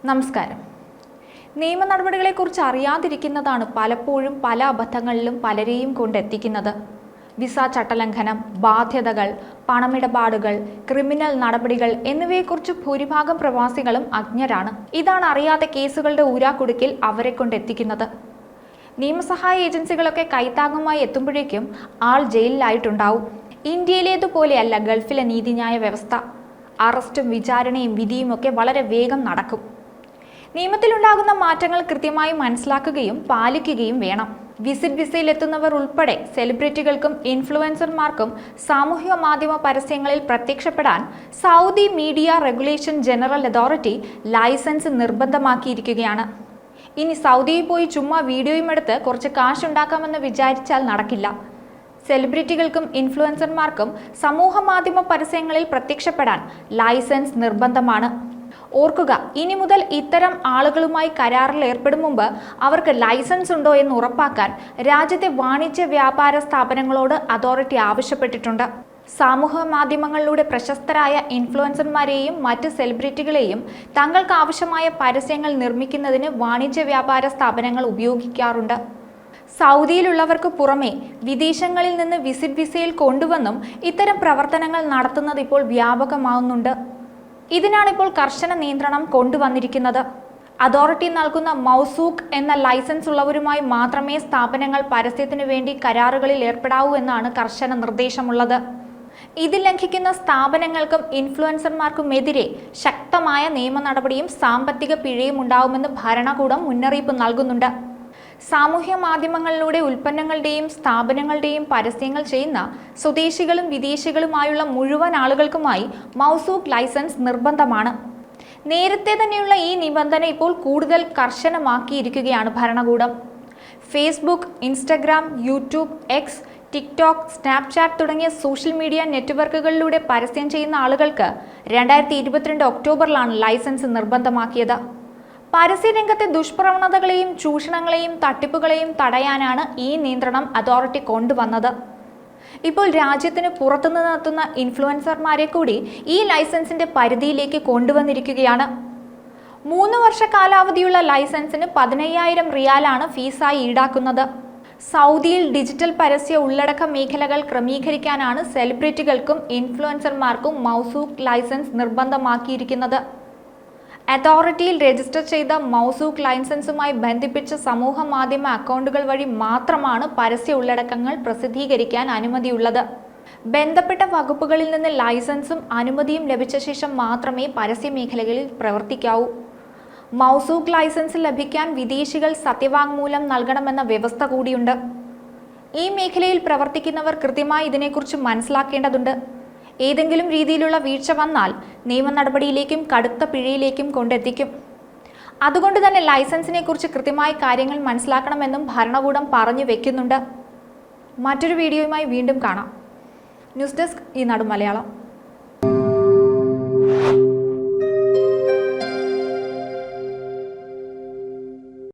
നമസ്കാരം. നിയമ നടപടികളെക്കുറിച്ച് അറിയാതിരിക്കുന്നതാണ് പലപ്പോഴും പല അബദ്ധങ്ങളിലും പലരെയും കൊണ്ടെത്തിക്കുന്നത്. വിസ ചട്ടലംഘനം, ബാധ്യതകൾ, പണമിടപാടുകൾ, ക്രിമിനൽ നടപടികൾ എന്നിവയെക്കുറിച്ച് ഭൂരിഭാഗം പ്രവാസികളും അജ്ഞരാണ്. ഇതാണ് അറിയാതെ കേസുകളുടെ ഊരാക്കുടുക്കിൽ അവരെ കൊണ്ടെത്തിക്കുന്നത്. നിയമസഹായ ഏജൻസികളൊക്കെ കൈത്താങ്ങുമായി എത്തുമ്പോഴേക്കും ആൾ ജയിലിലായിട്ടുണ്ടാവും. ഇന്ത്യയിലേതുപോലെയല്ല ഗൾഫിലെ നീതിന്യായ വ്യവസ്ഥ. അറസ്റ്റും വിചാരണയും വിധിയും ഒക്കെ വളരെ വേഗം നടക്കും. നിയമത്തിലുണ്ടാകുന്ന മാറ്റങ്ങൾ കൃത്യമായി മനസ്സിലാക്കുകയും പാലിക്കുകയും വേണം. വിസിറ്റ് വിസയിൽ എത്തുന്നവർ ഉൾപ്പെടെ സെലിബ്രിറ്റികൾക്കും ഇൻഫ്ലുവൻസർമാർക്കും സാമൂഹിക മാധ്യമ പരസ്യങ്ങളിൽ പ്രത്യക്ഷപ്പെടാൻ Saudi media regulation general authority licence നിർബന്ധമാക്കിയിരിക്കുകയാണ്. ഇനി സൗദിയിൽ പോയി ചുമ്മാ വീഡിയോയും എടുത്ത് കുറച്ച് കാശുണ്ടാക്കാമെന്ന് വിചാരിച്ചാൽ നടക്കില്ല. സെലിബ്രിറ്റികൾക്കും ഇൻഫ്ലുവൻസർമാർക്കും സമൂഹ മാധ്യമ പരസ്യങ്ങളിൽ പ്രത്യക്ഷപ്പെടാൻ ലൈസൻസ് നിർബന്ധമാണ്. ഓർക്കുക, ഇനി മുതൽ ഇത്തരം ആളുകളുമായി കരാറിൽ ഏർപ്പെടും മുമ്പ് അവർക്ക് ലൈസൻസ് ഉണ്ടോ എന്ന് ഉറപ്പാക്കാൻ രാജ്യത്തെ വാണിജ്യ വ്യാപാര സ്ഥാപനങ്ങളോട് അതോറിറ്റി ആവശ്യപ്പെട്ടിട്ടുണ്ട്. സാമൂഹ്യ മാധ്യമങ്ങളിലൂടെ പ്രശസ്തരായ ഇൻഫ്ലുവൻസർമാരെയും മറ്റ് സെലിബ്രിറ്റികളെയും തങ്ങൾക്ക് ആവശ്യമായ പരസ്യങ്ങൾ നിർമ്മിക്കുന്നതിന് വാണിജ്യ വ്യാപാര സ്ഥാപനങ്ങൾ ഉപയോഗിക്കാറുണ്ട്. സൗദിയിലുള്ളവർക്ക് പുറമെ വിദേശങ്ങളിൽ നിന്ന് വിസിറ്റ് വിസയിൽ കൊണ്ടുവന്നും ഇത്തരം പ്രവർത്തനങ്ങൾ നടത്തുന്നത് ഇപ്പോൾ വ്യാപകമാവുന്നുണ്ട്. ഇതിനാണിപ്പോൾ കർശന നിയന്ത്രണം കൊണ്ടുവന്നിരിക്കുന്നത്. അതോറിറ്റി നൽകുന്ന മൗസൂഖ് എന്ന ലൈസൻസ് ഉള്ളവരുമായി മാത്രമേ സ്ഥാപനങ്ങൾ പരസ്യത്തിനു വേണ്ടി കരാറുകളിൽ ഏർപ്പെടാവൂ എന്നാണ് കർശന നിർദ്ദേശമുള്ളത്. ഇത് ലംഘിക്കുന്ന സ്ഥാപനങ്ങൾക്കും ഇൻഫ്ലുവൻസർമാർക്കുമെതിരെ ശക്തമായ നിയമ നടപടിയും സാമ്പത്തിക പിഴയും ഉണ്ടാവുമെന്ന് ഭരണകൂടം മുന്നറിയിപ്പ് നൽകുന്നുണ്ട്. സാമൂഹ്യ മാധ്യമങ്ങളിലൂടെ ഉൽപ്പന്നങ്ങളുടെയും സ്ഥാപനങ്ങളുടെയും പരസ്യങ്ങൾ ചെയ്യുന്ന സ്വദേശികളും വിദേശികളുമായുള്ള മുഴുവൻ ആളുകൾക്കുമായി മൗസൂഖ് ലൈസൻസ് നിർബന്ധമാണ്. നേരത്തെ തന്നെയുള്ള ഈ നിബന്ധന ഇപ്പോൾ കൂടുതൽ കർശനമാക്കിയിരിക്കുകയാണ് ഭരണകൂടം. Facebook, Instagram, YouTube, X, TikTok, Snapchat തുടങ്ങിയ സോഷ്യൽ മീഡിയ നെറ്റ്വർക്കുകളിലൂടെ പരസ്യം ചെയ്യുന്ന ആളുകൾക്ക് 2022 ഒക്ടോബറിലാണ് ലൈസൻസ് നിർബന്ധമാക്കിയത്. പരസ്യരംഗത്തെ ദുഷ്പ്രവണതകളെയും ചൂഷണങ്ങളെയും തട്ടിപ്പുകളെയും തടയാനാണ് ഈ നിയന്ത്രണം അതോറിറ്റി കൊണ്ടുവന്നത്. ഇപ്പോൾ രാജ്യത്തിന് പുറത്തുനിന്ന് എത്തുന്ന ഇൻഫ്ലുവൻസർമാരെ കൂടി ഈ ലൈസൻസിന്റെ പരിധിയിലേക്ക് കൊണ്ടുവന്നിരിക്കുകയാണ്. 3 വർഷ കാലാവധിയുള്ള ലൈസൻസിന് 15,000 റിയാലാണ് ഫീസായി ഈടാക്കുന്നത്. സൗദിയിൽ ഡിജിറ്റൽ പരസ്യ ഉള്ളടക്ക മേഖലകൾ ക്രമീകരിക്കാനാണ് സെലിബ്രിറ്റികൾക്കും ഇൻഫ്ലുവൻസർമാർക്കും മൗസൂഖ് ലൈസൻസ് നിർബന്ധമാക്കിയിരിക്കുന്നത്. അതോറിറ്റിയിൽ രജിസ്റ്റർ ചെയ്ത മൗസൂഖ് ലൈസൻസുമായി ബന്ധിപ്പിച്ച സമൂഹ മാധ്യമ അക്കൗണ്ടുകൾ വഴി മാത്രമാണ് പരസ്യ ഉള്ളടക്കങ്ങൾ പ്രസിദ്ധീകരിക്കാൻ അനുമതിയുള്ളത്. ബന്ധപ്പെട്ട വകുപ്പുകളിൽ നിന്ന് ലൈസൻസും അനുമതിയും ലഭിച്ച ശേഷം മാത്രമേ പരസ്യ മേഖലകളിൽ പ്രവർത്തിക്കാവൂ. മൗസൂഖ് ലൈസൻസ് ലഭിക്കാൻ വിദേശികൾ സത്യവാങ്മൂലം നൽകണമെന്ന വ്യവസ്ഥ കൂടിയുണ്ട്. ഈ മേഖലയിൽ പ്രവർത്തിക്കുന്നവർ കൃത്യമായി ഇതിനെക്കുറിച്ച് മനസ്സിലാക്കേണ്ടതുണ്ട്. ഏതെങ്കിലും രീതിയിലുള്ള വീഴ്ച വന്നാൽ നിയമ നടപടിയിലേക്കും കടുത്ത പിഴയിലേക്കും കൊണ്ടെത്തിക്കും. അതുകൊണ്ട് തന്നെ ലൈസൻസിനെ കുറിച്ച് കൃത്യമായി കാര്യങ്ങൾ മനസ്സിലാക്കണമെന്നും ഭരണകൂടം പറഞ്ഞു വെക്കുന്നുണ്ട്. മറ്റൊരു വീഡിയോയുമായി വീണ്ടും കാണാം. ന്യൂസ് ഡെസ്ക് ഈനാട് മലയാളം.